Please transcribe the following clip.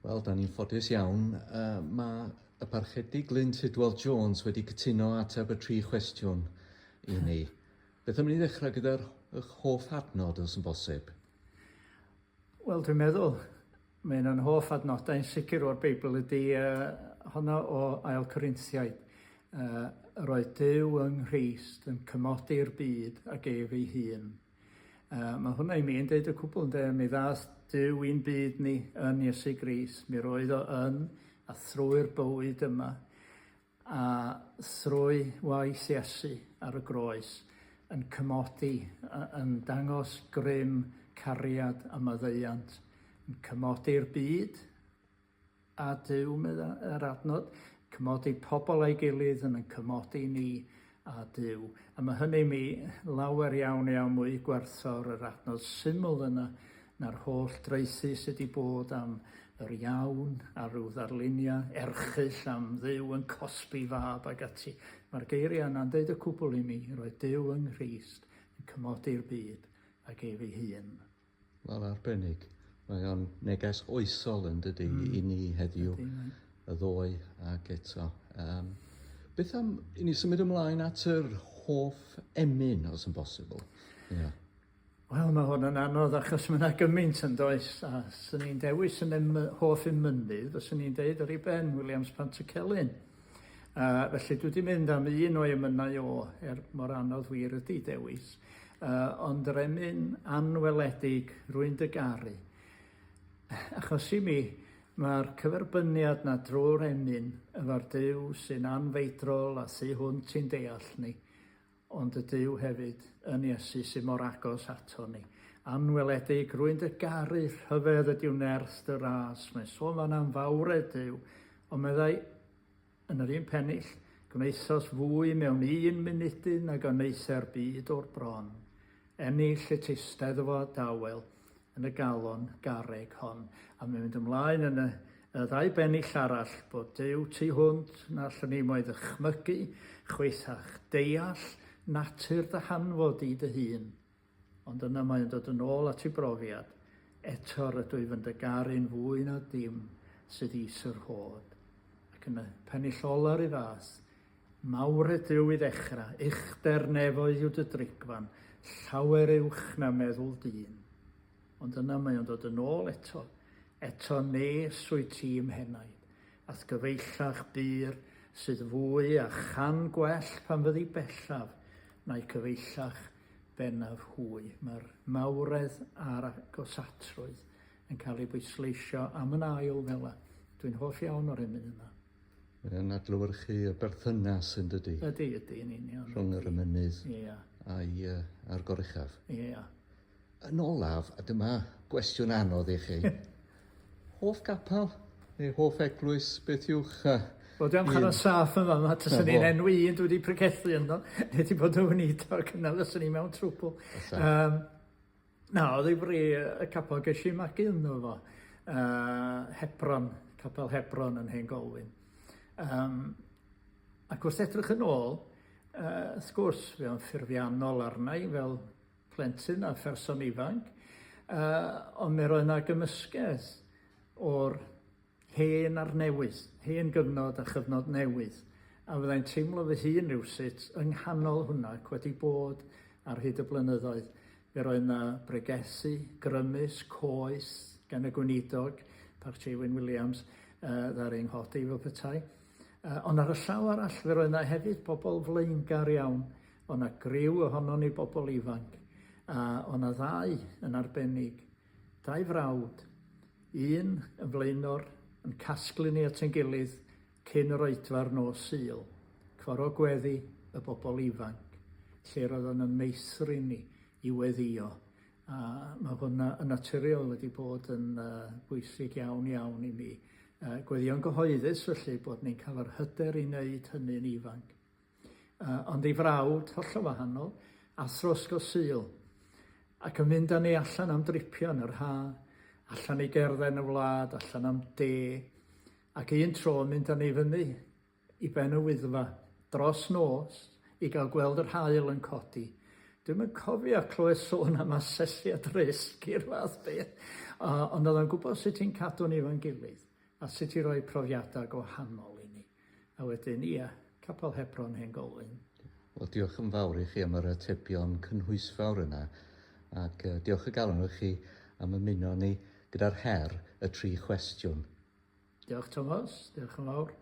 Wel, da ni'n ffodus iawn. Mae y Parchedig Glyn Tudwal Jones wedi cytuno ateb y 3 cwestiwn i ni. Beth am ni ddechrau gyda'r hoff adnod os yn bosib? Wel, dwi'n meddwl, mae'n hoff adnodau'n sicr o'r Beibl ydy honna o ail Corinthiaid. Roedd Duw yng Nghrist yn cymodi'r byd ag ef ei hun. Mae hwnna i mi yn deud y cwbl yn mi ddath Duw i'n byd ni yn Iesu Grist. Mi roedd o yn a thrwy'r bywyd yma a thrwy waith Iesu ar y groes yn cymodi, yn dangos grym cariad a maddeuant, yn cymodi'r byd a Duw, yr adnod, cymodi pobl ei gilydd yn cymodi ni a Duw. A mae hynny mi lawer iawn mwy gwerthfawr yr adnod syml yna na'r holl dreithi sydd wedi bod am yr iawn a rhyw ddarluniau erchyll am Dduw yn cosbi fab ag ati. Mae'r geiriau yna'n deud y cwbl i mi, roedd Duw yng Nghrist yn cymodi'r byd ag ef ei hun. Wel, arbennig. Mae o'n neges oesol yn dydy i ni heddiw, y ddoe ac eto. Beth am, i ni symud ymlaen at yr hoff emyn os yn bosibl? Yeah. Wel, mae hwn yn anodd achos mae yna gymaint yn does, a sy'n ni'n dewis yn hoff emynydd, sy'n ni'n deud ar ei ben Williams Pantycelyn. Felly dwi wedi mynd am un o'i emynau mor anodd wir ydi dewis, ond yr emyn Anweledig rwy'n garu. Achos i mi, mae'r cyferbyniad na drwy'r emyn efo'r Duw sy'n anfeidrol a thu hwnt i'n deall ni, ond y Duw hefyd yn Iesu sy'n mor agos ato ni. Anweledig rwy'n garu, rhyfedd ydyw nerth dy ras. Mae'n sôn fan am fawred Duw, ond meddai yn yr un pennill, gwneithos fwy mewn 1 munudyn ag wneithau'r byd o'r bron. Ennill y teisteddfo dawel yn y galon garreg hon. A mae'n mynd ymlaen yn y 2 bennill arall bod Duw tu hwnt na allwn ni mo'i ddychmygu, chweithach deall natur dy hanfod i dy hun. Ond yna mae'n dod yn ôl at ei brofiad. Eto rydw i fynd y garu'n fwy na dim sydd is yr hod. Ac yn y pennill ola'r i fath, mawr y Duw i ddechrau, uchder nefoedd yw dy drigfan, llawer uwch na meddwl dyn. Ond yna mae'n dod yn ôl eto nes wyt ti ymhenaid, ath gyfeillach byr sydd fwy a chan gwell pan fyddi bellaf, na'i cyfeillach bennaf hwy. Mae'r mawredd a'r agosatrwydd yn cael ei bwysleisio am yn ail fel. Dwi'n hoff iawn o'r emyn yna. Mae'n adlewyrchu y berthynas yn dydy. Ydy, yn union. Rhwng yr emynydd a'r goruchaf. Yn olaf, a dyma gwestiwn anodd i chi. Hoff gapel neu hoff eglwys, beth yw'ch... Wel, dwi'n cael y saff yma, taswn ni'n enwi un dwi wedi pregethlu yno, neu wedi bod yn wneud o'r cynnal, ysyn ni mewn trwbl. Na, oedd ei fri y capel ges i magu yno fo, Hebron, Capel Hebron yn hen Golwyn. Ac wrth edrych yn ôl, wrth gwrs, fe o'n ffurfiannol arna i fel plentyn a pherson ifanc, ond mi roedd yna gymysgedd o'r hen a'r newydd, hen gyfnod a chyfnod newydd. A fyddai'n teimlo fy hun rywsut yng nghanol hwnna ac wedi bod ar hyd y blynyddoedd. Fe roedd yna bregethu, grymus, coes gan y gweinidog, Parchedig Williams, ddaru'n nghodi fel petai. Ond ar y llaw arall, fe roedd yna hefyd bobl flaengar iawn. Oedd yna griw ohono ni bobl ifanc. A oedd yna 2 yn arbennig, 2 frawd. Un yn flaenor yn casglu ni at ein gilydd cyn yr oedfa'r nos Sul. Cforo gweddi y bobl ifanc, lle roedd yn meithrin ni i weddio. A mae hwnna yn naturiol wedi bod yn bwysig iawn i mi. Gweddio'n gyhoeddus felly bod ni'n cael yr hyder i wneud hynny'n ifanc. Ond ei frawd, hollol wahanol, athro ysgol Sul. Ac yn mynd â ni allan am dripio yn yr haf, allan i gerdded yn y wlad, allan am de, ac un tro mynd â ni fyny i ben y Wyddfa dros nos i gael gweld yr haul yn codi. Dwi'n yn cofio clywed sôn am asesiad risg i'r fath beth, ond oedd yn gwybod sut ti'n cadw ni fo'n gilydd. a sut i roi profiadau gwahanol i ni. A wedyn, Capel Hebron hen Golwyn. Wel, diolch yn fawr i chi am yr atebion cynhwysfawr yna, ac diolch y galon i chi am ymuno ni gyda'r her y 3 chwestiwn. Diolch Thomas, diolch yn fawr.